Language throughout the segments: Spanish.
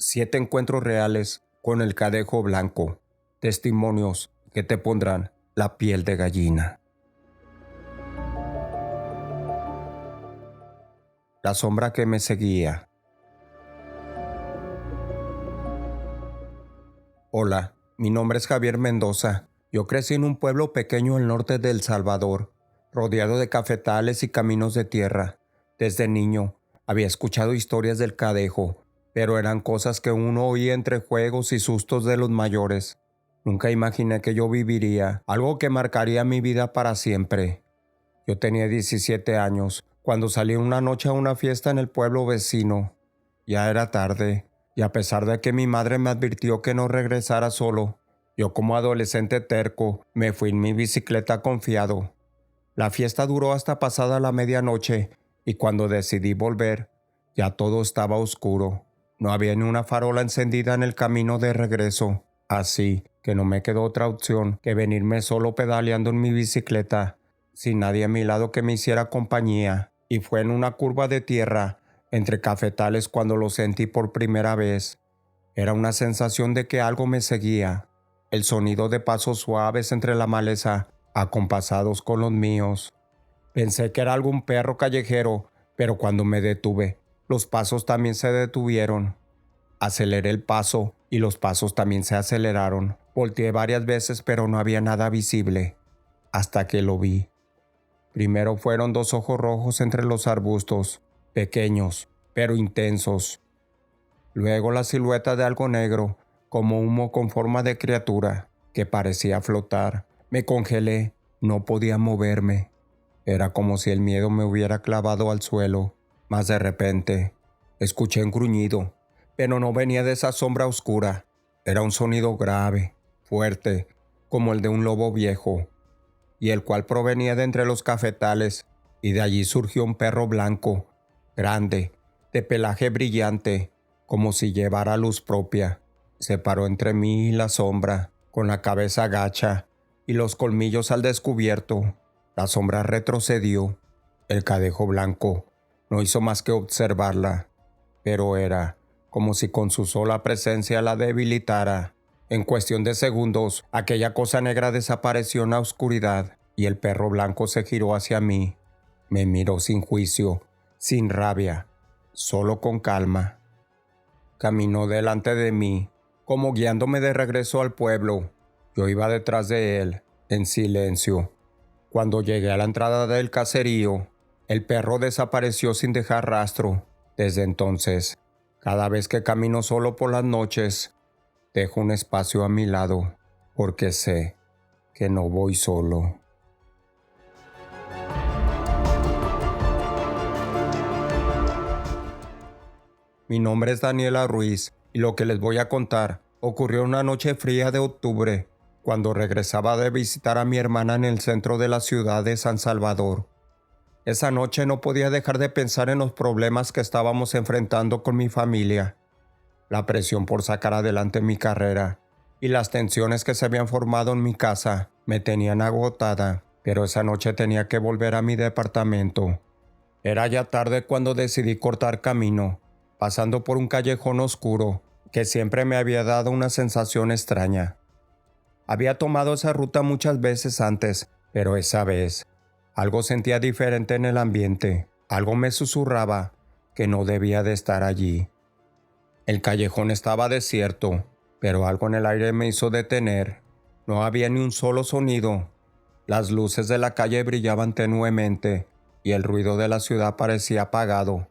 7 encuentros reales con el Cadejo Blanco. Testimonios que te pondrán la piel de gallina. La sombra que me seguía. Hola, mi nombre es Javier Mendoza. Yo crecí en un pueblo pequeño al norte de El Salvador, rodeado de cafetales y caminos de tierra. Desde niño había escuchado historias del Cadejo, pero eran cosas que uno oía entre juegos y sustos de los mayores. Nunca imaginé que yo viviría algo que marcaría mi vida para siempre. Yo tenía 17 años cuando salí una noche a una fiesta en el pueblo vecino. Ya era tarde, y a pesar de que mi madre me advirtió que no regresara solo, yo como adolescente terco me fui en mi bicicleta confiado. La fiesta duró hasta pasada la medianoche, y cuando decidí volver, ya todo estaba oscuro. No había ni una farola encendida en el camino de regreso, así que no me quedó otra opción que venirme solo pedaleando en mi bicicleta, sin nadie a mi lado que me hiciera compañía, y fue en una curva de tierra, entre cafetales, cuando lo sentí por primera vez. Era una sensación de que algo me seguía, el sonido de pasos suaves entre la maleza, acompasados con los míos. Pensé que era algún perro callejero, pero cuando me detuve, los pasos también se detuvieron. Aceleré el paso y los pasos también se aceleraron. Volteé varias veces, pero no había nada visible, hasta que lo vi. Primero fueron 2 ojos rojos entre los arbustos, pequeños, pero intensos. Luego la silueta de algo negro, como humo con forma de criatura, que parecía flotar. Me congelé, no podía moverme. Era como si el miedo me hubiera clavado al suelo. Mas de repente, escuché un gruñido, pero no venía de esa sombra oscura. Era un sonido grave, fuerte, como el de un lobo viejo, y el cual provenía de entre los cafetales, y de allí surgió un perro blanco, grande, de pelaje brillante, como si llevara luz propia. Se paró entre mí y la sombra, con la cabeza gacha y los colmillos al descubierto. La sombra retrocedió. El Cadejo Blanco no hizo más que observarla, pero era como si con su sola presencia la debilitara. En cuestión de segundos, aquella cosa negra desapareció en la oscuridad y el perro blanco se giró hacia mí. Me miró sin juicio, sin rabia, solo con calma. Caminó delante de mí, como guiándome de regreso al pueblo. Yo iba detrás de él, en silencio. Cuando llegué a la entrada del caserío, el perro desapareció sin dejar rastro. Desde entonces, cada vez que camino solo por las noches, dejo un espacio a mi lado, porque sé que no voy solo. Mi nombre es Daniela Ruiz, y lo que les voy a contar ocurrió una noche fría de octubre, cuando regresaba de visitar a mi hermana en el centro de la ciudad de San Salvador. Esa noche no podía dejar de pensar en los problemas que estábamos enfrentando con mi familia, la presión por sacar adelante mi carrera y las tensiones que se habían formado en mi casa me tenían agotada, pero esa noche tenía que volver a mi departamento. Era ya tarde cuando decidí cortar camino, pasando por un callejón oscuro que siempre me había dado una sensación extraña. Había tomado esa ruta muchas veces antes, pero esa vez algo sentía diferente en el ambiente. Algo me susurraba que no debía de estar allí. El callejón estaba desierto, pero algo en el aire me hizo detener. No había ni un solo sonido. Las luces de la calle brillaban tenuemente y el ruido de la ciudad parecía apagado,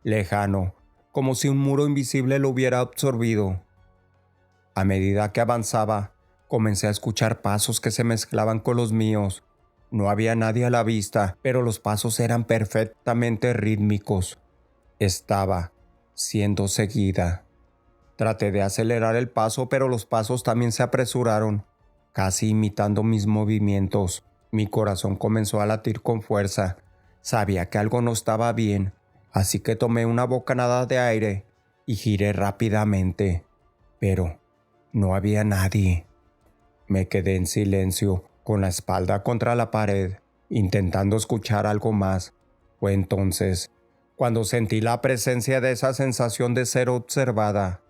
lejano, como si un muro invisible lo hubiera absorbido. A medida que avanzaba, comencé a escuchar pasos que se mezclaban con los míos. No había nadie a la vista, pero los pasos eran perfectamente rítmicos. Estaba siendo seguida. Traté de acelerar el paso, pero los pasos también se apresuraron, casi imitando mis movimientos. Mi corazón comenzó a latir con fuerza. Sabía que algo no estaba bien, así que tomé una bocanada de aire y giré rápidamente. Pero no había nadie. Me quedé en silencio, con la espalda contra la pared, intentando escuchar algo más. Fue entonces cuando sentí la presencia de esa sensación de ser observada.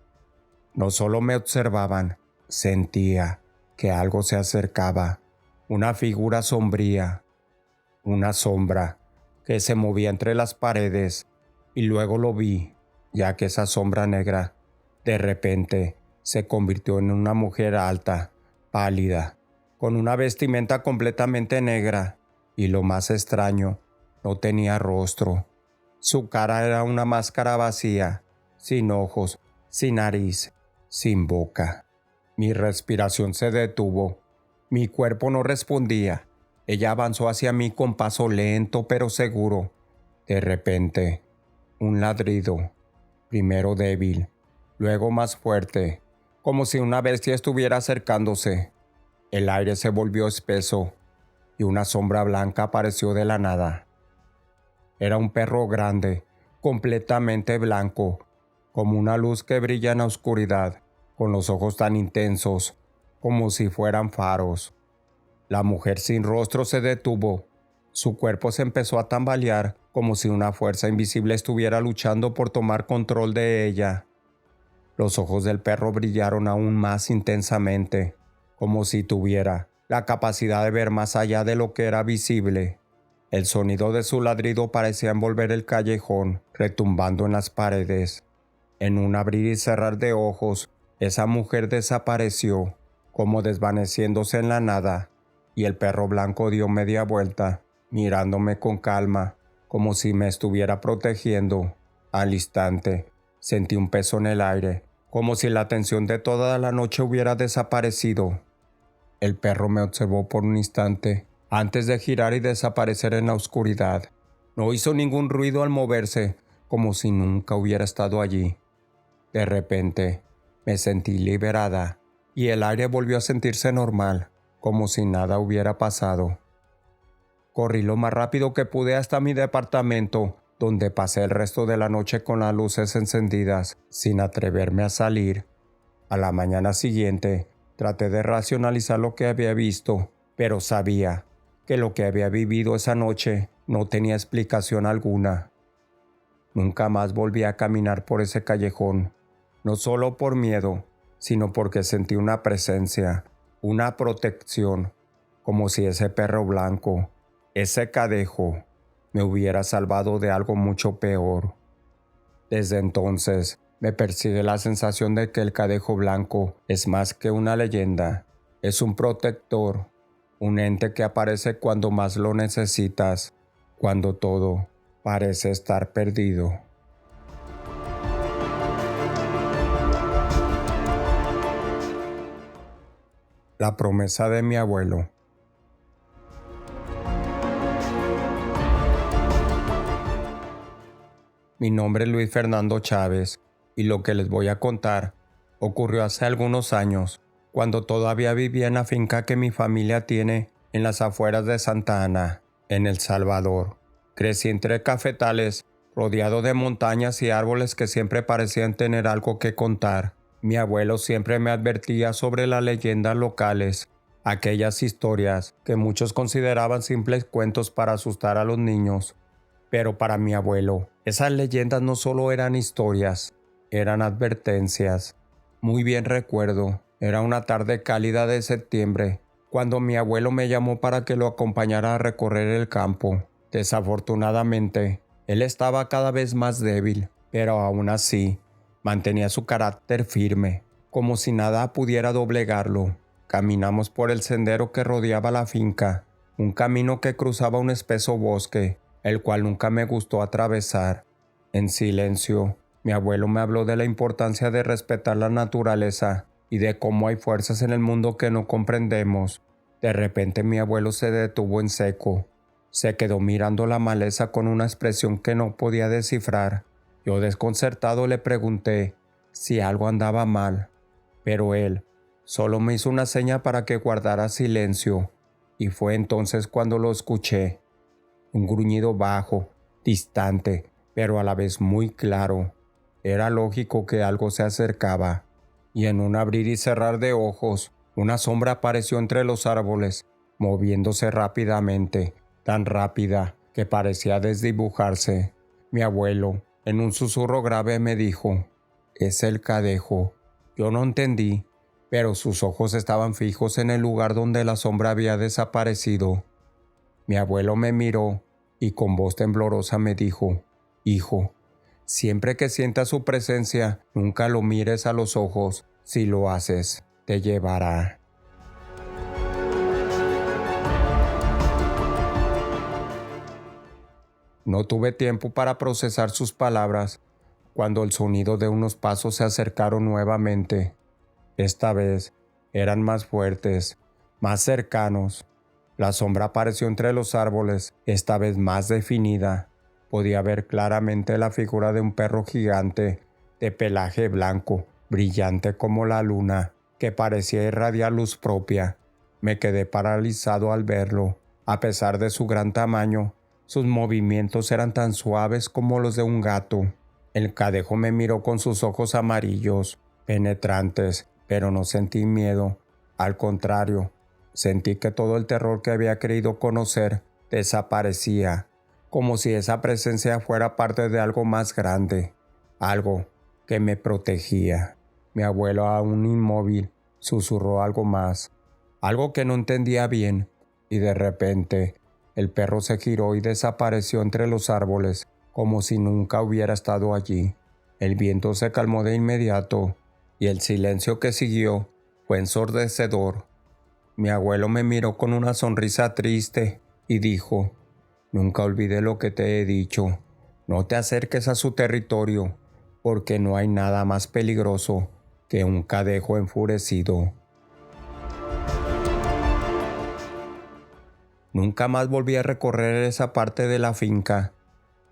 No solo me observaban, sentía que algo se acercaba, una figura sombría, una sombra que se movía entre las paredes, y luego lo vi, ya que esa sombra negra, de repente, se convirtió en una mujer alta, pálida, con una vestimenta completamente negra, y lo más extraño, no tenía rostro. Su cara era una máscara vacía, sin ojos, sin nariz, sin boca. Mi respiración se detuvo. Mi cuerpo no respondía. Ella avanzó hacia mí con paso lento pero seguro. De repente, un ladrido, primero débil, luego más fuerte, como si una bestia estuviera acercándose. El aire se volvió espeso y una sombra blanca apareció de la nada. Era un perro grande, completamente blanco, como una luz que brilla en la oscuridad, con los ojos tan intensos, como si fueran faros. La mujer sin rostro se detuvo. Su cuerpo se empezó a tambalear, como si una fuerza invisible estuviera luchando por tomar control de ella. Los ojos del perro brillaron aún más intensamente, como si tuviera la capacidad de ver más allá de lo que era visible. El sonido de su ladrido parecía envolver el callejón, retumbando en las paredes. En un abrir y cerrar de ojos, esa mujer desapareció, como desvaneciéndose en la nada, y el perro blanco dio media vuelta, mirándome con calma, como si me estuviera protegiendo. Al instante, sentí un peso en el aire, como si la tensión de toda la noche hubiera desaparecido. El perro me observó por un instante, antes de girar y desaparecer en la oscuridad. No hizo ningún ruido al moverse, como si nunca hubiera estado allí. De repente, me sentí liberada, y el aire volvió a sentirse normal, como si nada hubiera pasado. Corrí lo más rápido que pude hasta mi departamento, donde pasé el resto de la noche con las luces encendidas, sin atreverme a salir. A la mañana siguiente, traté de racionalizar lo que había visto, pero sabía que lo que había vivido esa noche no tenía explicación alguna. Nunca más volví a caminar por ese callejón, no solo por miedo, sino porque sentí una presencia, una protección, como si ese perro blanco, ese cadejo, me hubiera salvado de algo mucho peor. Desde entonces, me persigue la sensación de que el cadejo blanco es más que una leyenda, es un protector, un ente que aparece cuando más lo necesitas, cuando todo parece estar perdido. La promesa de mi abuelo. Mi nombre es Luis Fernando Chávez y lo que les voy a contar ocurrió hace algunos años, cuando todavía vivía en la finca que mi familia tiene en las afueras de Santa Ana, en El Salvador. Crecí entre cafetales, rodeado de montañas y árboles que siempre parecían tener algo que contar. Mi abuelo siempre me advertía sobre las leyendas locales, aquellas historias que muchos consideraban simples cuentos para asustar a los niños. Pero para mi abuelo, esas leyendas no solo eran historias, eran advertencias. Muy bien recuerdo, era una tarde cálida de septiembre, cuando mi abuelo me llamó para que lo acompañara a recorrer el campo. Desafortunadamente, él estaba cada vez más débil, pero aún así, mantenía su carácter firme, como si nada pudiera doblegarlo. Caminamos por el sendero que rodeaba la finca, un camino que cruzaba un espeso bosque, el cual nunca me gustó atravesar. En silencio, mi abuelo me habló de la importancia de respetar la naturaleza y de cómo hay fuerzas en el mundo que no comprendemos. De repente mi abuelo se detuvo en seco. Se quedó mirando la maleza con una expresión que no podía descifrar. Yo desconcertado le pregunté si algo andaba mal, pero él solo me hizo una seña para que guardara silencio, y fue entonces cuando lo escuché. Un gruñido bajo, distante, pero a la vez muy claro. Era lógico que algo se acercaba, y en un abrir y cerrar de ojos, una sombra apareció entre los árboles, moviéndose rápidamente, tan rápida que parecía desdibujarse. Mi abuelo, en un susurro grave, me dijo: «Es el cadejo». Yo no entendí, pero sus ojos estaban fijos en el lugar donde la sombra había desaparecido. Mi abuelo me miró y con voz temblorosa me dijo: «Hijo, siempre que sientas su presencia, nunca lo mires a los ojos. Si lo haces, te llevará». No tuve tiempo para procesar sus palabras cuando el sonido de unos pasos se acercaron nuevamente. Esta vez eran más fuertes, más cercanos. La sombra apareció entre los árboles, esta vez más definida. Podía ver claramente la figura de un perro gigante, de pelaje blanco, brillante como la luna, que parecía irradiar luz propia. Me quedé paralizado al verlo. A pesar de su gran tamaño, sus movimientos eran tan suaves como los de un gato. El cadejo me miró con sus ojos amarillos, penetrantes, pero no sentí miedo. Al contrario, sentí que todo el terror que había creído conocer desaparecía, como si esa presencia fuera parte de algo más grande, algo que me protegía. Mi abuelo, aún inmóvil, susurró algo más, algo que no entendía bien, y de repente el perro se giró y desapareció entre los árboles, como si nunca hubiera estado allí. El viento se calmó de inmediato, y el silencio que siguió fue ensordecedor. Mi abuelo me miró con una sonrisa triste y dijo: «Nunca olvidé lo que te he dicho. No te acerques a su territorio, porque no hay nada más peligroso que un cadejo enfurecido». Nunca más volví a recorrer esa parte de la finca.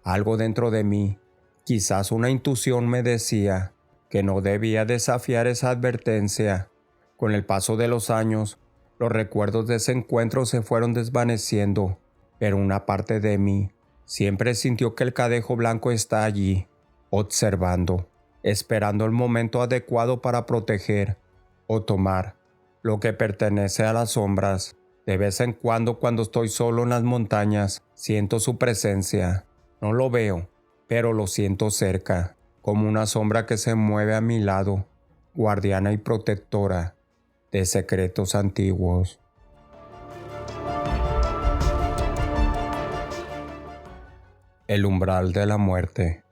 Algo dentro de mí, quizás una intuición, me decía que no debía desafiar esa advertencia. Con el paso de los años, los recuerdos de ese encuentro se fueron desvaneciendo, pero una parte de mí siempre sintió que el cadejo blanco está allí, observando, esperando el momento adecuado para proteger o tomar lo que pertenece a las sombras. De vez en cuando estoy solo en las montañas, siento su presencia. No lo veo, pero lo siento cerca, como una sombra que se mueve a mi lado, guardiana y protectora de secretos antiguos. El umbral de la muerte.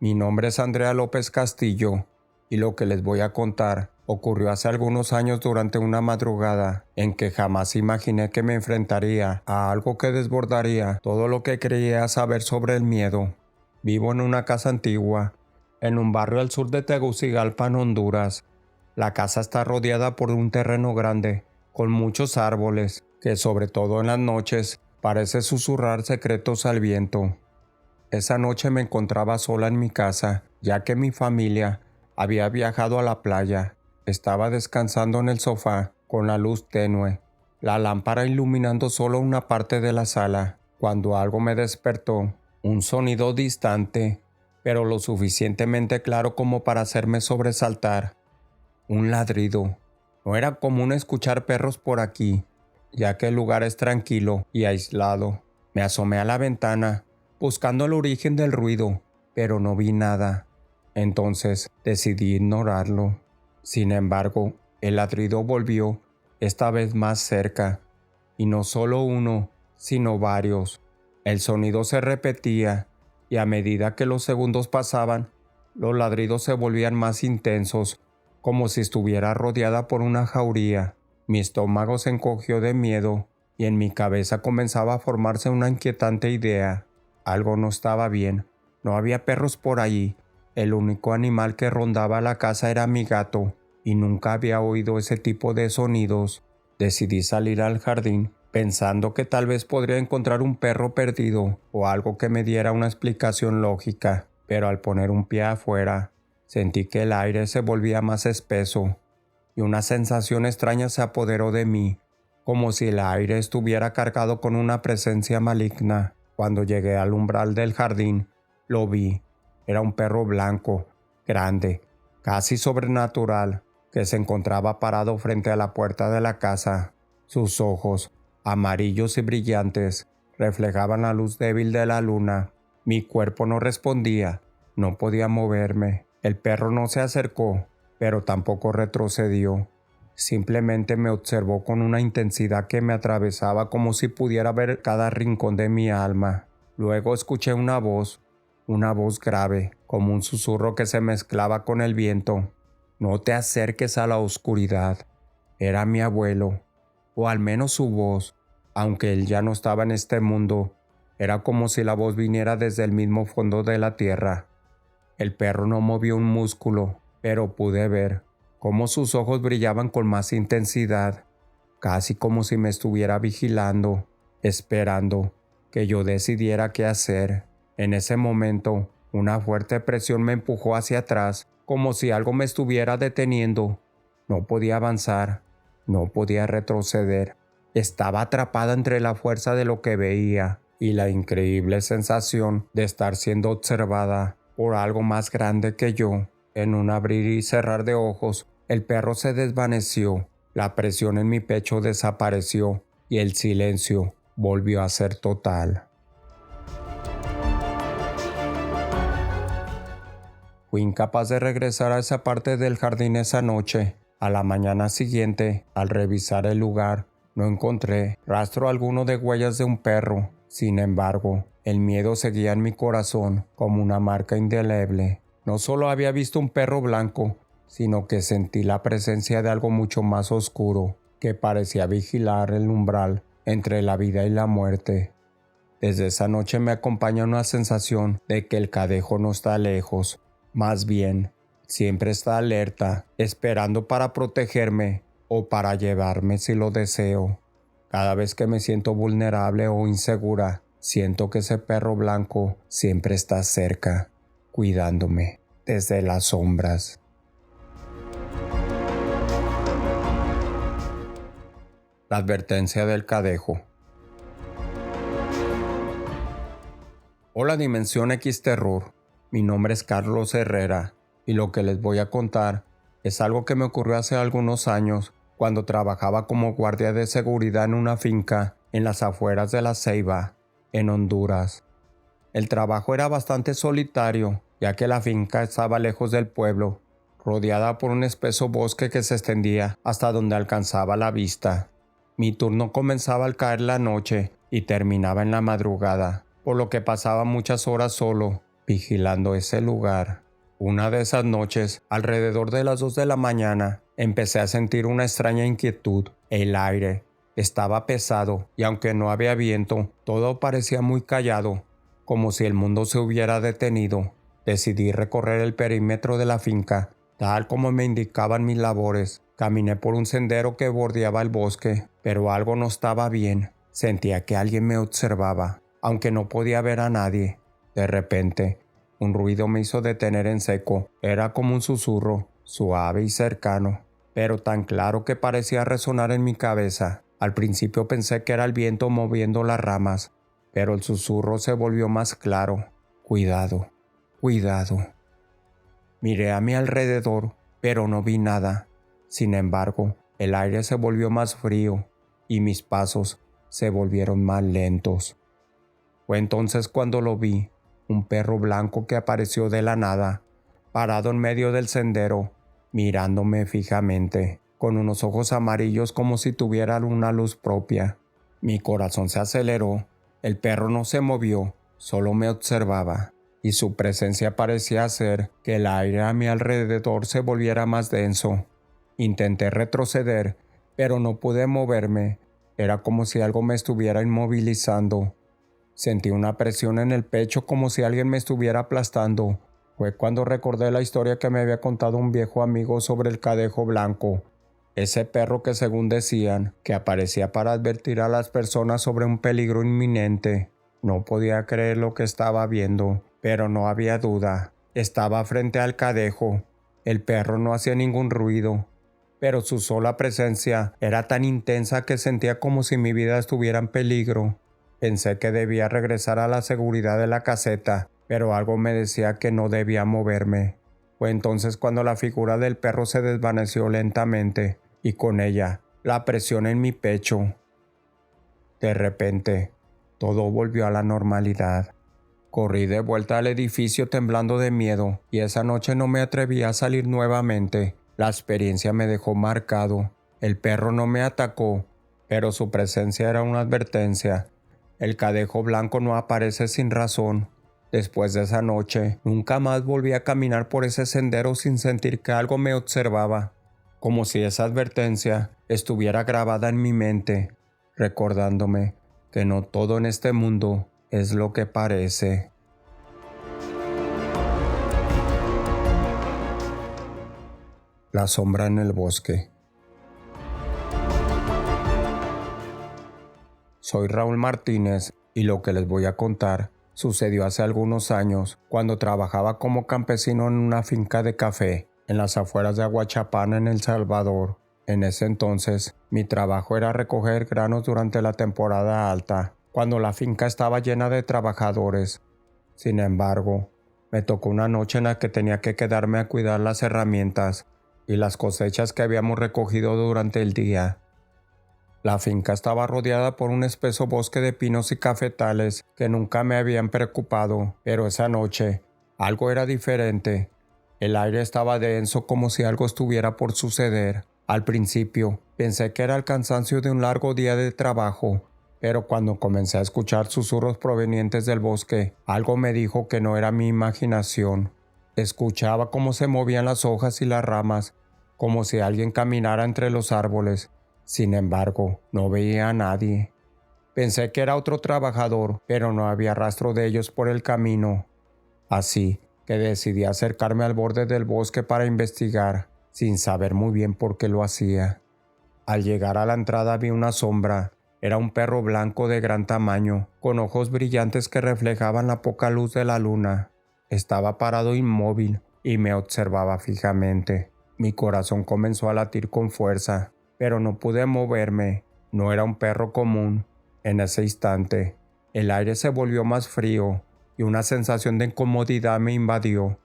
Mi nombre es Andrea López Castillo, y lo que les voy a contar ocurrió hace algunos años durante una madrugada en que jamás imaginé que me enfrentaría a algo que desbordaría todo lo que creía saber sobre el miedo. Vivo en una casa antigua, en un barrio al sur de Tegucigalpa, en Honduras. La casa está rodeada por un terreno grande, con muchos árboles, que sobre todo en las noches parece susurrar secretos al viento. Esa noche me encontraba sola en mi casa, ya que mi familia había viajado a la playa. Estaba descansando en el sofá, con la luz tenue, la lámpara iluminando solo una parte de la sala, cuando algo me despertó. Un sonido distante, pero lo suficientemente claro como para hacerme sobresaltar. Un ladrido. No era común escuchar perros por aquí, ya que el lugar es tranquilo y aislado. Me asomé a la ventana, buscando el origen del ruido, pero no vi nada. Entonces decidí ignorarlo. Sin embargo, el ladrido volvió, esta vez más cerca, y no solo uno, sino varios. El sonido se repetía, y a medida que los segundos pasaban, los ladridos se volvían más intensos, como si estuviera rodeada por una jauría. Mi estómago se encogió de miedo, y en mi cabeza comenzaba a formarse una inquietante idea. Algo no estaba bien. No había perros por allí. El único animal que rondaba la casa era mi gato, y nunca había oído ese tipo de sonidos. Decidí salir al jardín, pensando que tal vez podría encontrar un perro perdido o algo que me diera una explicación lógica, pero al poner un pie afuera, sentí que el aire se volvía más espeso, y una sensación extraña se apoderó de mí, como si el aire estuviera cargado con una presencia maligna. Cuando llegué al umbral del jardín, lo vi. Era un perro blanco, grande, casi sobrenatural, que se encontraba parado frente a la puerta de la casa. Sus ojos, amarillos y brillantes, reflejaban la luz débil de la luna. Mi cuerpo no respondía, No podía moverme. El perro no se acercó, pero tampoco retrocedió. Simplemente me observó con una intensidad que me atravesaba como si pudiera ver cada rincón de mi alma. Luego escuché una voz grave, como un susurro que se mezclaba con el viento. No te acerques a la oscuridad. Era mi abuelo, o al menos su voz, aunque él ya no estaba en este mundo. Era como si la voz viniera desde el mismo fondo de la tierra. El perro no movió un músculo, pero pude ver cómo sus ojos brillaban con más intensidad, casi como si me estuviera vigilando, esperando que yo decidiera qué hacer. En ese momento, una fuerte presión me empujó hacia atrás, como si algo me estuviera deteniendo. No podía avanzar, no podía retroceder. Estaba atrapada entre la fuerza de lo que veía y la increíble sensación de estar siendo observada por algo más grande que yo. En un abrir y cerrar de ojos, el perro se desvaneció, la presión en mi pecho desapareció y el silencio volvió a ser total. Fui incapaz de regresar a esa parte del jardín esa noche. A la mañana siguiente, al revisar el lugar, no encontré rastro alguno de huellas de un perro. Sin embargo, el miedo seguía en mi corazón como una marca indeleble. No solo había visto un perro blanco, sino que sentí la presencia de algo mucho más oscuro, que parecía vigilar el umbral entre la vida y la muerte. Desde esa noche me acompaña una sensación de que el Cadejo no está lejos. Más bien, siempre está alerta, esperando para protegerme o para llevarme si lo deseo. Cada vez que me siento vulnerable o insegura, siento que ese perro blanco siempre está cerca, cuidándome desde las sombras. La advertencia del Cadejo. Hola Dimensión X Terror. Mi nombre es Carlos Herrera y lo que les voy a contar es algo que me ocurrió hace algunos años cuando trabajaba como guardia de seguridad en una finca en las afueras de La Ceiba, en Honduras. El trabajo era bastante solitario, ya que la finca estaba lejos del pueblo, rodeada por un espeso bosque que se extendía hasta donde alcanzaba la vista. Mi turno comenzaba al caer la noche y terminaba en la madrugada, por lo que pasaba muchas horas solo, vigilando ese lugar. Una de esas noches, alrededor de las 2 de la mañana, empecé a sentir una extraña inquietud. El aire estaba pesado y aunque no había viento, todo parecía muy callado, como si el mundo se hubiera detenido. Decidí recorrer el perímetro de la finca, tal como me indicaban mis labores. Caminé por un sendero que bordeaba el bosque, pero algo no estaba bien. Sentía que alguien me observaba, aunque no podía ver a nadie. De repente, un ruido me hizo detener en seco. Era como un susurro, suave y cercano, pero tan claro que parecía resonar en mi cabeza. Al principio pensé que era el viento moviendo las ramas, pero el susurro se volvió más claro. Cuidado, cuidado. Miré a mi alrededor, pero no vi nada. Sin embargo, el aire se volvió más frío y mis pasos se volvieron más lentos. Fue entonces cuando lo vi. Un perro blanco que apareció de la nada, parado en medio del sendero, mirándome fijamente, con unos ojos amarillos como si tuviera una luz propia. Mi corazón se aceleró. El perro no se movió, solo me observaba, y su presencia parecía hacer que el aire a mi alrededor se volviera más denso. Intenté retroceder, pero no pude moverme. Era como si algo me estuviera inmovilizando. Sentí una presión en el pecho como si alguien me estuviera aplastando. Fue cuando recordé la historia que me había contado un viejo amigo sobre el Cadejo blanco, ese perro que según decían que aparecía para advertir a las personas sobre un peligro inminente. No podía creer lo que estaba viendo, pero no había duda. Estaba frente al Cadejo. El perro no hacía ningún ruido, pero su sola presencia era tan intensa que sentía como si mi vida estuviera en peligro. Pensé que debía regresar a la seguridad de la caseta, pero algo me decía que no debía moverme. Fue entonces cuando la figura del perro se desvaneció lentamente, y con ella la presión en mi pecho. De repente, todo volvió a la normalidad. Corrí de vuelta al edificio temblando de miedo y esa noche no me atreví a salir nuevamente. La experiencia me dejó marcado. El perro no me atacó, pero su presencia era una advertencia. El cadejo blanco no aparece sin razón. Después de esa noche, nunca más volví a caminar por ese sendero sin sentir que algo me observaba, como si esa advertencia estuviera grabada en mi mente, recordándome que no todo en este mundo es lo que parece. La sombra en el bosque. Soy Raúl Martínez y lo que les voy a contar sucedió hace algunos años cuando trabajaba como campesino en una finca de café en las afueras de Aguachapán, en El Salvador. En ese entonces, mi trabajo era recoger granos durante la temporada alta, cuando la finca estaba llena de trabajadores. Sin embargo, me tocó una noche en la que tenía que quedarme a cuidar las herramientas y las cosechas que habíamos recogido durante el día. La finca estaba rodeada por un espeso bosque de pinos y cafetales que nunca me habían preocupado, pero esa noche algo era diferente. El aire estaba denso, como si algo estuviera por suceder. Al principio pensé que era el cansancio de un largo día de trabajo, pero cuando comencé a escuchar susurros provenientes del bosque, algo me dijo que no era mi imaginación. Escuchaba cómo se movían las hojas y las ramas, como si alguien caminara entre los árboles. Sin embargo, no veía a nadie. Pensé que era otro trabajador, pero no había rastro de ellos por el camino. Así que decidí acercarme al borde del bosque para investigar, sin saber muy bien por qué lo hacía. Al llegar a la entrada vi una sombra. Era un perro blanco de gran tamaño, con ojos brillantes que reflejaban la poca luz de la luna. Estaba parado inmóvil y me observaba fijamente. Mi corazón comenzó a latir con fuerza, pero no pude moverme. No era un perro común. En ese instante, el aire se volvió más frío y una sensación de incomodidad me invadió.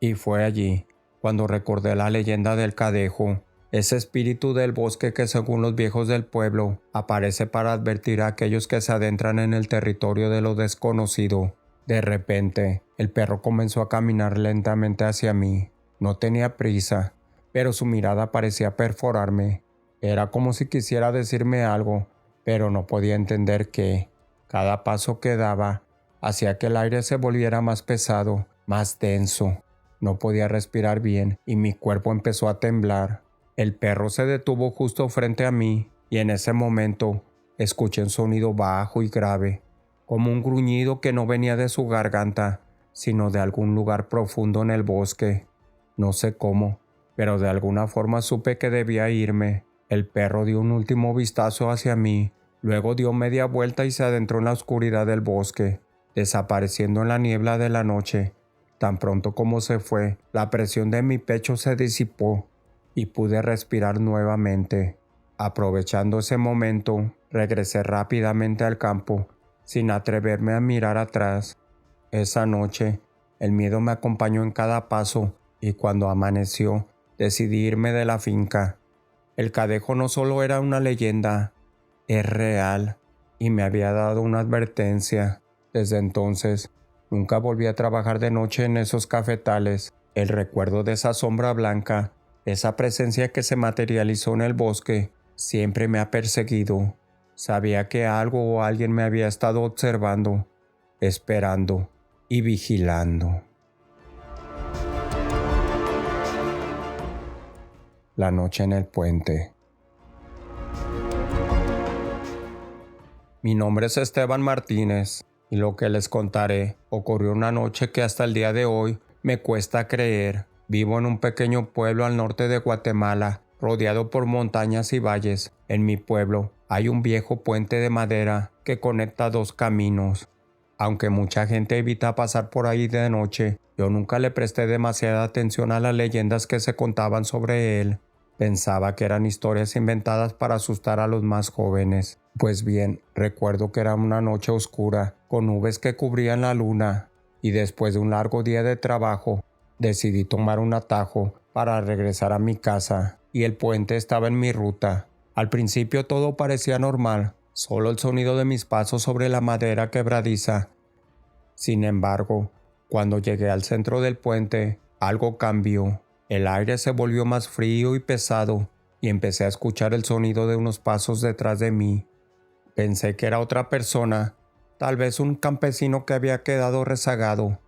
Y fue allí cuando recordé la leyenda del cadejo, ese espíritu del bosque que, según los viejos del pueblo, aparece para advertir a aquellos que se adentran en el territorio de lo desconocido. De repente, el perro comenzó a caminar lentamente hacia mí. No tenía prisa, pero su mirada parecía perforarme. Era como si quisiera decirme algo, pero no podía entender qué. Cada paso que daba hacía que el aire se volviera más pesado, más denso. No podía respirar bien y mi cuerpo empezó a temblar. El perro se detuvo justo frente a mí y en ese momento escuché un sonido bajo y grave, como un gruñido que no venía de su garganta, sino de algún lugar profundo en el bosque. No sé cómo, pero de alguna forma supe que debía irme. El perro dio un último vistazo hacia mí, luego dio media vuelta y se adentró en la oscuridad del bosque, desapareciendo en la niebla de la noche. Tan pronto como se fue, la presión de mi pecho se disipó y pude respirar nuevamente. Aprovechando ese momento, regresé rápidamente al campo, sin atreverme a mirar atrás. Esa noche, el miedo me acompañó en cada paso y cuando amaneció, decidí irme de la finca. El cadejo no solo era una leyenda, es real y me había dado una advertencia. Desde entonces, nunca volví a trabajar de noche en esos cafetales. El recuerdo de esa sombra blanca, esa presencia que se materializó en el bosque, siempre me ha perseguido. Sabía que algo o alguien me había estado observando, esperando y vigilando. La noche en el puente. Mi nombre es Esteban Martínez y lo que les contaré ocurrió una noche que hasta el día de hoy me cuesta creer. Vivo en un pequeño pueblo al norte de Guatemala, rodeado por montañas y valles. En mi pueblo hay un viejo puente de madera que conecta dos caminos. Aunque mucha gente evita pasar por ahí de noche, yo nunca le presté demasiada atención a las leyendas que se contaban sobre él. Pensaba que eran historias inventadas para asustar a los más jóvenes. Pues bien, recuerdo que era una noche oscura, con nubes que cubrían la luna, y después de un largo día de trabajo, decidí tomar un atajo para regresar a mi casa, y el puente estaba en mi ruta. Al principio todo parecía normal, solo el sonido de mis pasos sobre la madera quebradiza Sin embargo, cuando llegué al centro del puente, algo cambió. El aire se volvió más frío y pesado, y empecé a escuchar el sonido de unos pasos detrás de mí. Pensé que era otra persona, tal vez un campesino que había quedado rezagado,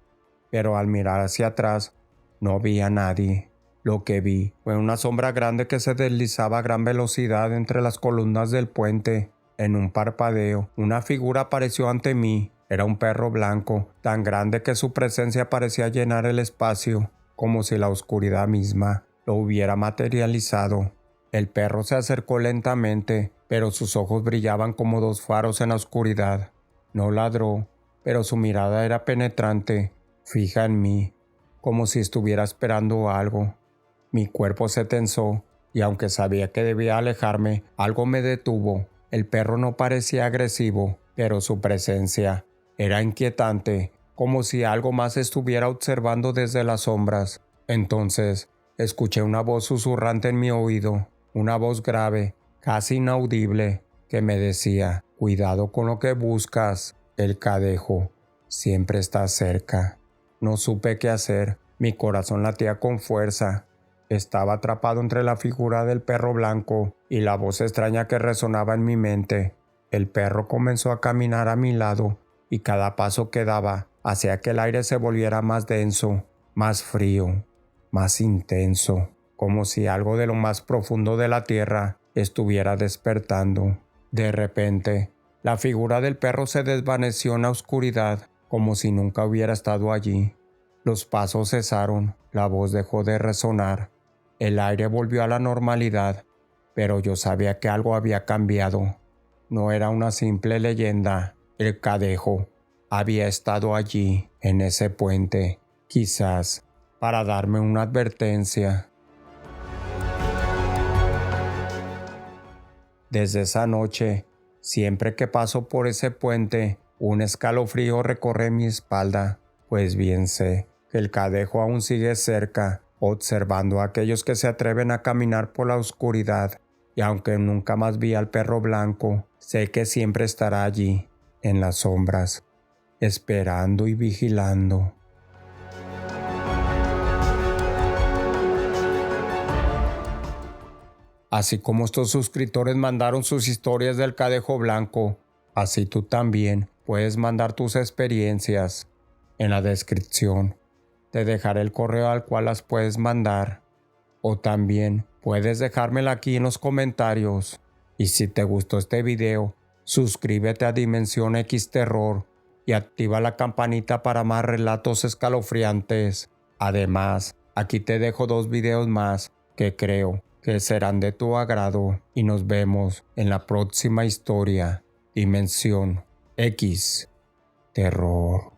pero al mirar hacia atrás, no vi a nadie. Lo que vi fue una sombra grande que se deslizaba a gran velocidad entre las columnas del puente. En un parpadeo, una figura apareció ante mí. Era un perro blanco, tan grande que su presencia parecía llenar el espacio, como si la oscuridad misma lo hubiera materializado. El perro se acercó lentamente, pero sus ojos brillaban como dos faros en la oscuridad. No ladró, pero su mirada era penetrante, fija en mí, como si estuviera esperando algo. Mi cuerpo se tensó, y aunque sabía que debía alejarme, algo me detuvo. El perro no parecía agresivo, pero su presencia era inquietante, como si algo más estuviera observando desde las sombras. Entonces, escuché una voz susurrante en mi oído, una voz grave, casi inaudible, que me decía: «Cuidado con lo que buscas, el cadejo siempre está cerca». No supe qué hacer, mi corazón latía con fuerza. Estaba atrapado entre la figura del perro blanco y la voz extraña que resonaba en mi mente. El perro comenzó a caminar a mi lado, y cada paso que daba hacía que el aire se volviera más denso, más frío, más intenso, como si algo de lo más profundo de la tierra estuviera despertando. De repente, la figura del perro se desvaneció en la oscuridad, como si nunca hubiera estado allí. Los pasos cesaron, la voz dejó de resonar, el aire volvió a la normalidad, pero yo sabía que algo había cambiado. No era una simple leyenda. El cadejo había estado allí, en ese puente, quizás para darme una advertencia. Desde esa noche, siempre que paso por ese puente, un escalofrío recorre mi espalda, pues bien sé que el cadejo aún sigue cerca, observando a aquellos que se atreven a caminar por la oscuridad, y aunque nunca más vi al perro blanco, sé que siempre estará allí, en las sombras, esperando y vigilando. Así como estos suscriptores mandaron sus historias del cadejo blanco, así tú también puedes mandar tus experiencias. En la descripción te dejaré el correo al cual las puedes mandar, o también puedes dejármela aquí en los comentarios. Y si te gustó este video, suscríbete a Dimensión X Terror y activa la campanita para más relatos escalofriantes. Además, aquí te dejo 2 videos más que creo que serán de tu agrado, y nos vemos en la próxima historia. Dimensión X Terror.